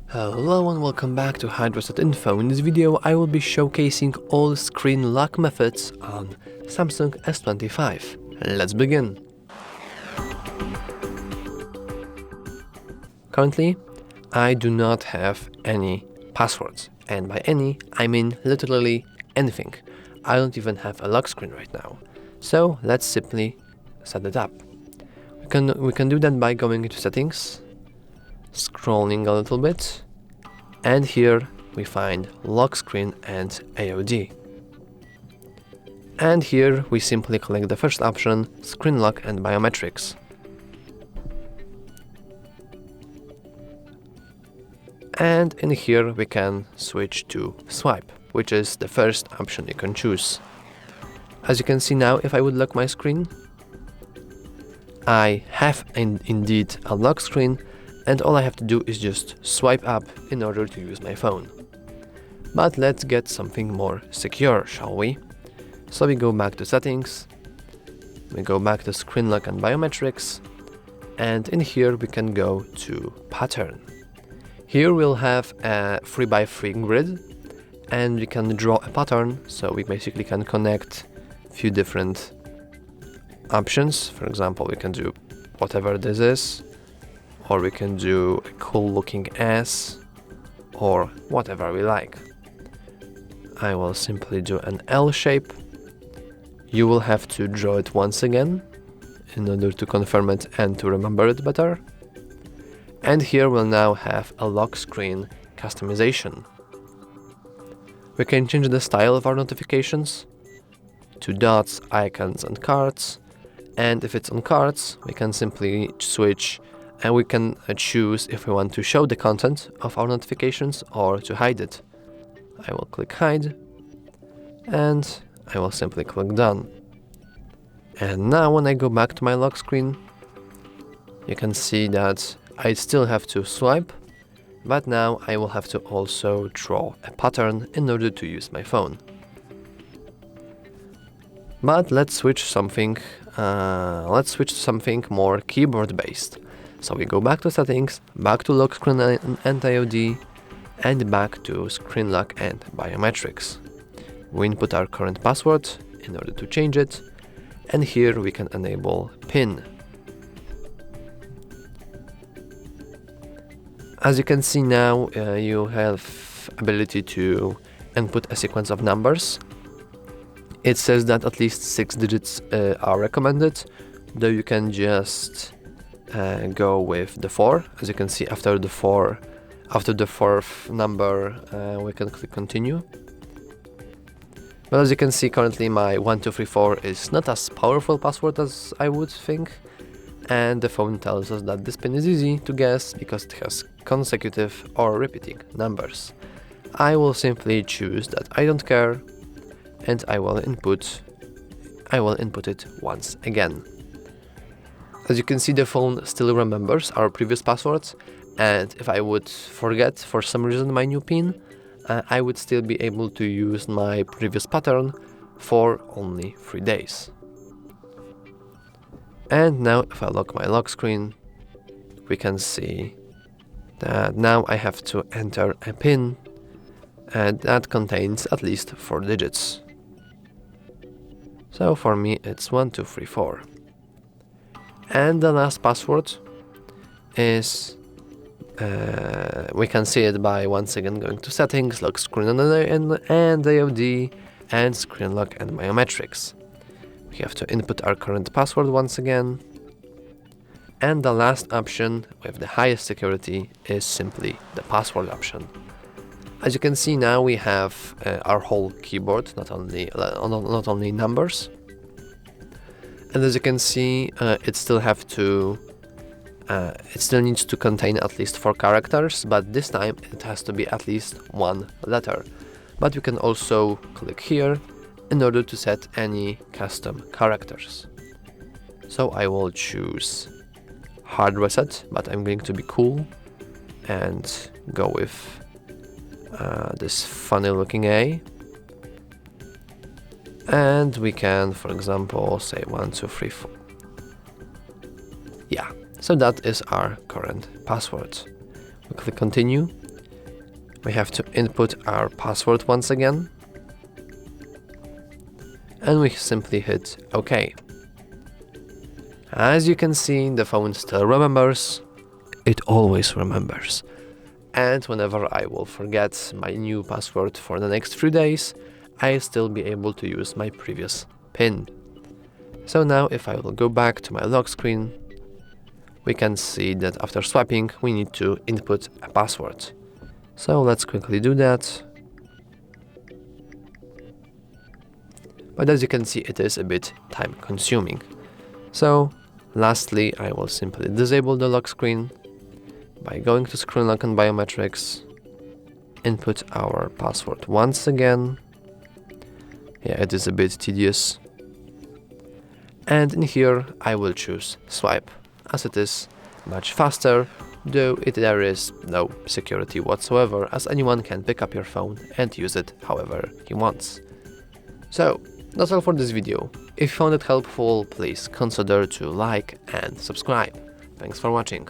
Hello and welcome back to HardReset.Info. In this video I will be showcasing all screen lock methods on Samsung S25. Let's begin. Currently, I do not have any passwords, and by any I mean literally anything. I don't even have a lock screen right now. So let's simply set it up. We can do that by going into settings, scrolling a little bit, and here we find lock screen and AOD. And here we simply click the first option, screen lock and biometrics. And in here we can switch to swipe, which is the first option you can choose. As you can see now, if I would lock my screen, I have indeed a lock screen, and all I have to do is just swipe up in order to use my phone. But let's get something more secure, shall we? So we go back to settings, we go back to screen lock and biometrics, and in here we can go to pattern. Here we'll have a 3x3 grid, and we can draw a pattern, so we basically can connect a few different options. For example, we can do whatever this is, or we can do a cool looking S, or whatever we like. I will simply do an L shape. You will have to draw it once again in order to confirm it and to remember it better. And here we'll now have a lock screen customization. We can change the style of our notifications to dots, icons and cards. And if it's on cards, we can simply switch and we can choose if we want to show the content of our notifications or to hide it. I will click hide and I will simply click done. And now when I go back to my lock screen, you can see that I still have to swipe, but now I will have to also draw a pattern in order to use my phone. But let's switch something more keyboard based. So we go back to settings, back to lock screen and AOD, and back to screen lock and biometrics. We input our current password in order to change it, and here we can enable PIN. As you can see now, you have ability to input a sequence of numbers. It says that at least 6 digits are recommended, though you can just go with the 4. As you can see, after the fourth number, we can click continue. But as you can see, currently my 1234 is not as powerful password as I would think, and the phone tells us that this PIN is easy to guess because it has consecutive or repeating numbers. I will simply choose that I don't care, and I will input it once again. As you can see, the phone still remembers our previous passwords, and if I would forget for some reason my new PIN, I would still be able to use my previous pattern for only 3 days. And now if I lock my lock screen, we can see that now I have to enter a PIN, and that contains at least 4 digits. So for me it's 1234. And the last password is, we can see it by once again going to settings, lock screen and AOD, and screen lock and biometrics. We have to input our current password once again. And the last option with the highest security is simply the password option. As you can see now, we have our whole keyboard, not only numbers. And as you can see, it still needs to contain at least 4 characters, but this time it has to be at least 1 letter. But you can also click here in order to set any custom characters. So I will choose hard reset, but I'm going to be cool and go with this funny looking A. And we can, for example, say 1, 2, 3, 4. Yeah, so that is our current password. We click continue, We have to input our password once again, and we simply hit OK. As you can see, the phone still remembers. It always remembers. And whenever I will forget my new password for the next 3 days, I'll still be able to use my previous PIN. So now if I will go back to my lock screen, we can see that after swiping we need to input a password. So let's quickly do that. But as you can see, it is a bit time consuming. So lastly, I will simply disable the lock screen by going to Screenlock and biometrics, input our password once again. Yeah, it is a bit tedious. And in here I will choose swipe, as it is much faster, though there is no security whatsoever, as anyone can pick up your phone and use it however he wants. So that's all for this video. If you found it helpful, please consider to like and subscribe. Thanks for watching.